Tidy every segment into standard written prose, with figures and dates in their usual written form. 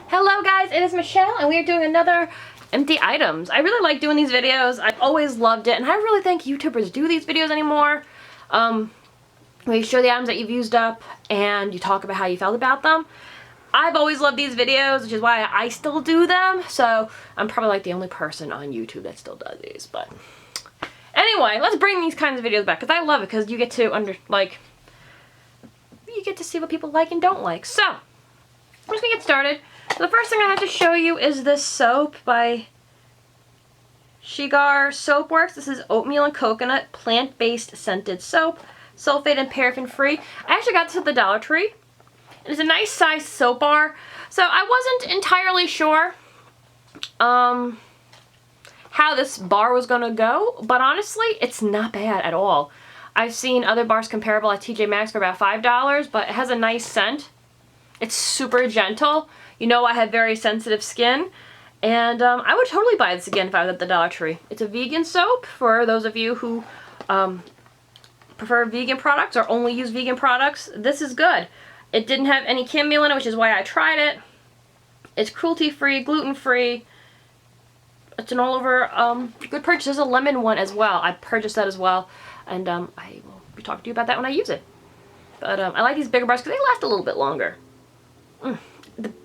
Hello guys, it is Michelle and we are doing another empty items. I really like doing these videos. I've always loved it and I really think YouTubers do these videos anymore. Where you show the items that you've used up and you talk about how you felt about them. I've always loved these videos, which is why I still do them. So I'm probably like the only person on YouTube that still does these. But anyway, let's bring these kinds of videos back because I love it because you get to you get to see what people like and don't like. So I'm just gonna get started. So the first thing I have to show you is this soap by Shigar Soapworks. This is oatmeal and coconut plant-based scented soap, sulfate and paraffin free. I actually got this at the Dollar Tree. It's a nice sized soap bar. So I wasn't entirely sure how this bar was gonna go, but honestly, it's not bad at all. I've seen other bars comparable at TJ Maxx for about $5, but it has a nice scent. It's super gentle. You know I have very sensitive skin, and I would totally buy this again if I was at the Dollar Tree. It's a vegan soap for those of you who prefer vegan products or only use vegan products. This is good. It didn't have any camel in it, which is why I tried it. It's cruelty-free, gluten-free. It's an all-over good purchase. There's a lemon one as well. I purchased that as well, and I will be talking to you about that when I use it. But I like these bigger bars because they last a little bit longer.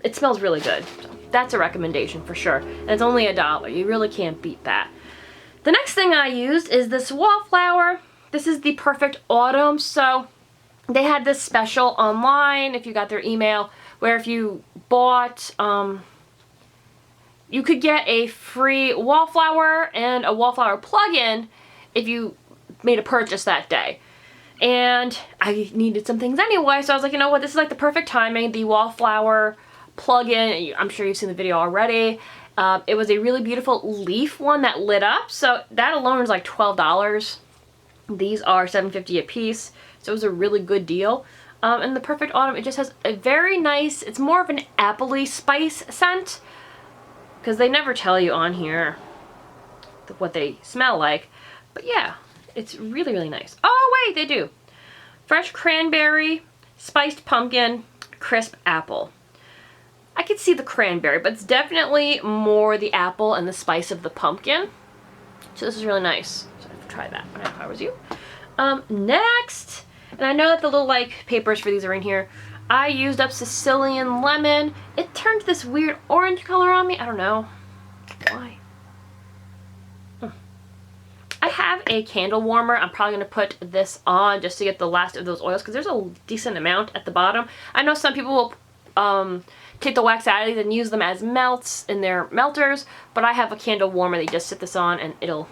It smells really good. So that's a recommendation for sure. And it's only $1. You really can't beat that. The next thing I used is this Wallflower. This is the Perfect Autumn. So they had this special online, if you got their email, where if you bought, you could get a free Wallflower and a Wallflower plug-in if you made a purchase that day. And I needed some things anyway, so I was like, you know what, this is like the perfect timing. The Wallflower plug-in, I'm sure you've seen the video already. It was a really beautiful leaf one that lit up, so that alone was like $12. These are $7.50 a piece, so it was a really good deal. And the Perfect Autumn, it just has a very nice, it's more of an appley spice scent, because they never tell you on here what they smell like. But yeah, it's really, really nice. Oh wait, they do. Fresh cranberry, spiced pumpkin, crisp apple. I could see the cranberry, but it's definitely more the apple and the spice of the pumpkin. So this is really nice. So I've tried that when I was you. Next, and I know that the little like papers for these are in here. I used up Sicilian lemon. It turned this weird orange color on me. I don't know why. I have a candle warmer. I'm probably going to put this on just to get the last of those oils because there's a decent amount at the bottom. I know some people will take the wax out of these and use them as melts in their melters, but I have a candle warmer that you just sit this on and it'll,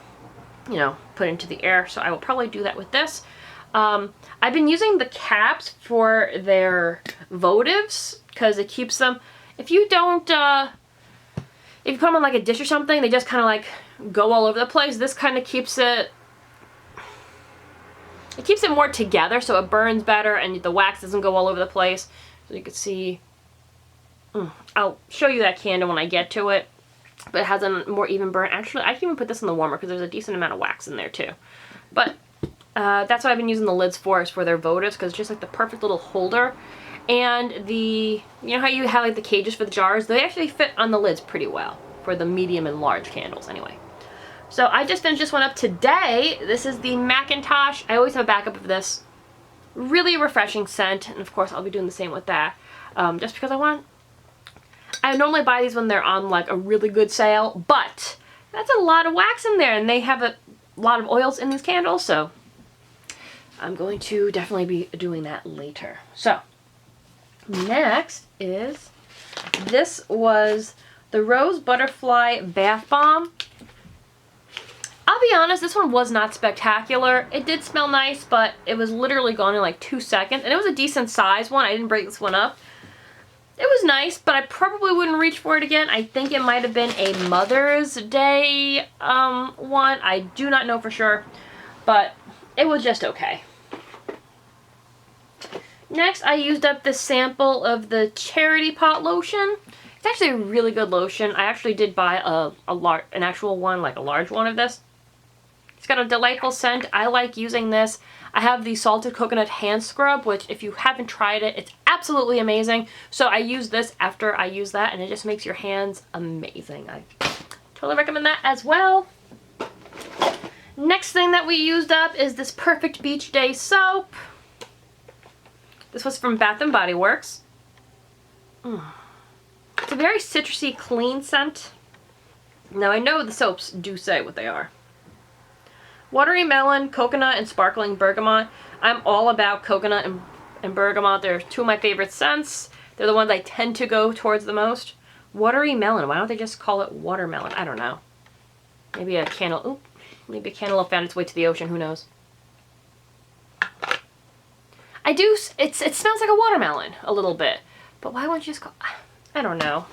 you know, put into the air. So I will probably do that with this. I've been using the caps for their votives because it keeps them, if you don't, if you put them on like a dish or something, they just kind of like go all over the place. This kind of keeps it more together so it burns better and the wax doesn't go all over the place. So you can see, I'll show you that candle when I get to it, but it has a more even burn. Actually, I can even put this in the warmer because there's a decent amount of wax in there too. But that's what I've been using the lids for, is for their votives, because it's just like the perfect little holder. And the, you know how you have like the cages for the jars? They actually fit on the lids pretty well for the medium and large candles anyway. So I just finished this one up today. This is the Macintosh. I always have a backup of this. Really refreshing scent, and of course I'll be doing the same with that. Just because I normally buy these when they're on like a really good sale, but that's a lot of wax in there, and they have a lot of oils in these candles, so I'm going to definitely be doing that later. So next is, this was the Rose Butterfly Bath Bomb. I'll be honest, this one was not spectacular. It did smell nice, but it was literally gone in like 2 seconds. And it was a decent size one. I didn't break this one up. It was nice, but I probably wouldn't reach for it again. I think it might have been a Mother's Day one. I do not know for sure, but it was just okay. Next, I used up this sample of the Charity Pot lotion. It's actually a really good lotion. I actually did buy an actual one, like a large one of this. It's got a delightful scent. I like using this. I have the salted coconut hand scrub, which if you haven't tried it, it's absolutely amazing. So I use this after I use that, and it just makes your hands amazing. I totally recommend that as well. Next thing that we used up is this Perfect Beach Day soap. This was from Bath & Body Works. It's a very citrusy, clean scent. Now I know the soaps do say what they are. Watery melon, coconut, and sparkling bergamot. I'm all about coconut and bergamot. They're two of my favorite scents. They're the ones I tend to go towards the most. Watery melon. Why don't they just call it watermelon? I don't know. Maybe a candle. Ooh, maybe a cantaloupe found its way to the ocean. Who knows? I do. It smells like a watermelon a little bit. But why won't you just call? I don't know.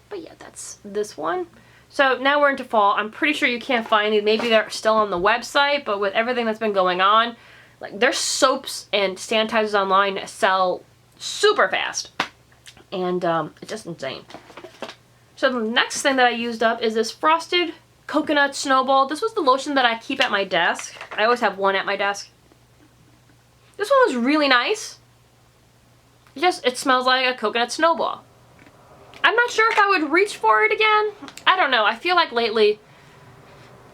But yeah, that's this one. So now we're into fall. I'm pretty sure you can't find these. Maybe they're still on the website, but with everything that's been going on, like their soaps and sanitizers online sell super fast. And it's just insane. So the next thing that I used up is this Frosted Coconut Snowball. This was the lotion that I keep at my desk. I always have one at my desk. This one was really nice. It smells like a coconut snowball. I'm not sure if I would reach for it again. I don't know. I feel like lately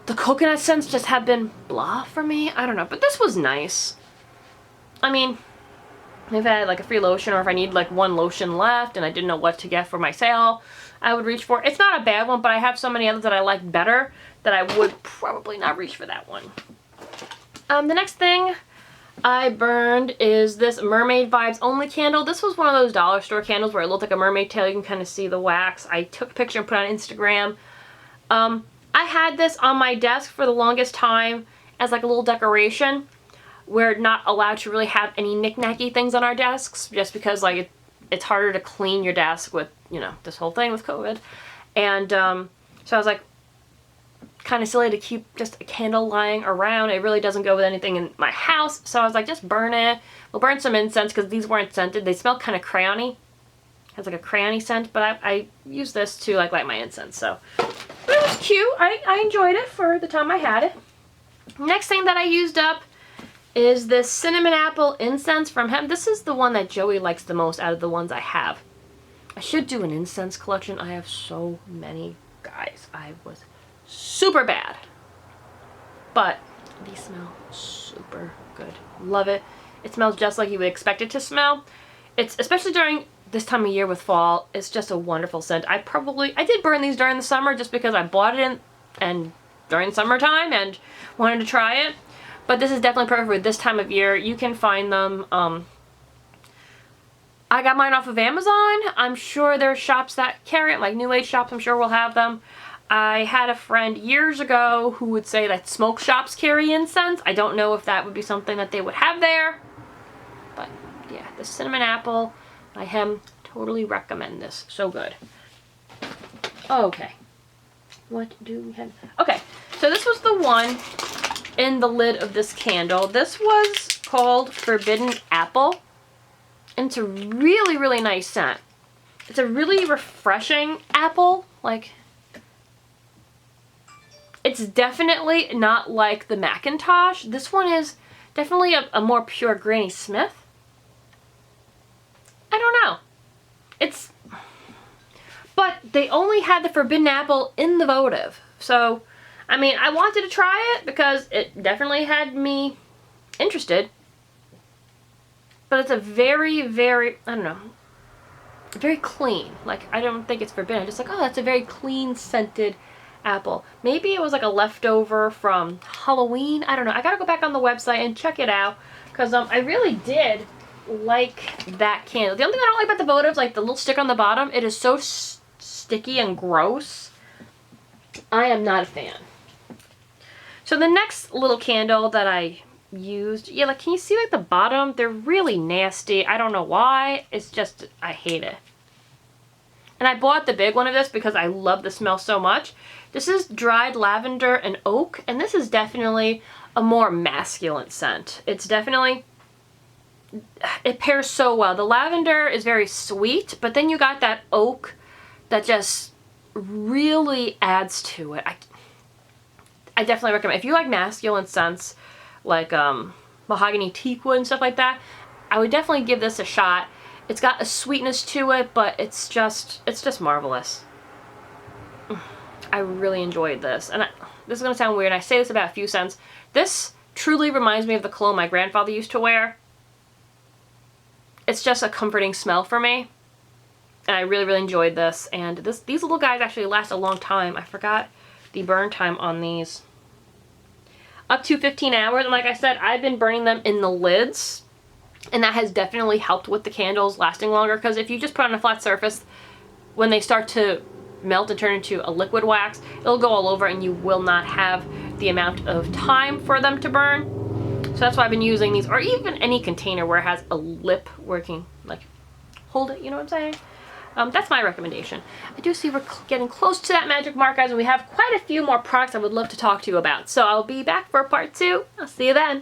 the coconut scents just have been blah for me. I don't know. But this was nice. I mean, if I had like a free lotion or if I need like one lotion left and I didn't know what to get for my sale, I would reach for it. It's not a bad one, but I have so many others that I like better that I would probably not reach for that one. The next thing I burned is this Mermaid Vibes Only candle. This was one of those dollar store candles where it looked like a mermaid tail. You can kind of see the wax. I took a picture and put it on Instagram. I had this on my desk for the longest time as like a little decoration. We're not allowed to really have any knick-knacky things on our desks just because like it's harder to clean your desk with, you know, this whole thing with COVID. And so I was like, kind of silly to keep just a candle lying around. It really doesn't go with anything in my house. So I was like, just burn it. We'll burn some incense because these weren't scented. They smell kind of crayony. It has like a crayony scent, but I use this to like light my incense. So but it was cute. I enjoyed it for the time I had it. Next thing that I used up is this cinnamon apple incense from him. This is the one that Joey likes the most out of the ones I have. I should do an incense collection. I have so many, guys. I was super bad, but these smell super good. Love it. It smells just like you would expect it to smell. It's especially during this time of year with fall. It's just a wonderful scent. I did burn these during the summer just because I bought it and during summertime and wanted to try it. But this is definitely perfect for this time of year. You can find them. I got mine off of Amazon. I'm sure there are shops that carry it, like New Age shops. I'm sure we'll have them. I had a friend years ago who would say that smoke shops carry incense. I don't know if that would be something that they would have there. But yeah, the cinnamon apple, I totally recommend this. So good. Okay. What do we have? Okay, so this was the one in the lid of this candle. This was called Forbidden Apple. And it's a really, really nice scent. It's a really refreshing apple. Like, it's definitely not like the Macintosh. This one is definitely a more pure Granny Smith. I don't know. But they only had the Forbidden Apple in the votive. So, I mean, I wanted to try it because it definitely had me interested. But it's a very, very, I don't know, very clean. Like, I don't think it's forbidden. I'm just like, oh, that's a very clean scented apple. Maybe it was like a leftover from Halloween. I don't know. I gotta go back on the website and check it out because I really did like that candle. The only thing I don't like about the votives, like the little stick on the bottom, it is so sticky and gross. I am not a fan. So the next little candle that I used, yeah, like, can you see like the bottom? They're really nasty. I don't know why. It's just, I hate it. And I bought the big one of this because I love the smell so much. This is dried lavender and oak, and this is definitely a more masculine scent. It's definitely, it pairs so well. The lavender is very sweet, but then you got that oak that just really adds to it. I definitely recommend. If you like masculine scents, like mahogany teakwood and stuff like that, I would definitely give this a shot. It's got a sweetness to it, but it's just marvelous. I really enjoyed this. And this is going to sound weird. I say this about a few scents. This truly reminds me of the cologne my grandfather used to wear. It's just a comforting smell for me. And I really, really enjoyed this. And these little guys actually last a long time. I forgot the burn time on these. Up to 15 hours. And like I said, I've been burning them in the lids. And that has definitely helped with the candles lasting longer. Because if you just put on a flat surface, when they start to melt and turn into a liquid wax, it'll go all over and you will not have the amount of time for them to burn. So that's why I've been using these, or even any container where it has a lip working, like hold it, you know what I'm saying? That's my recommendation. I do see we're getting close to that magic mark, guys, and we have quite a few more products I would love to talk to you about. So I'll be back for part 2. I'll see you then.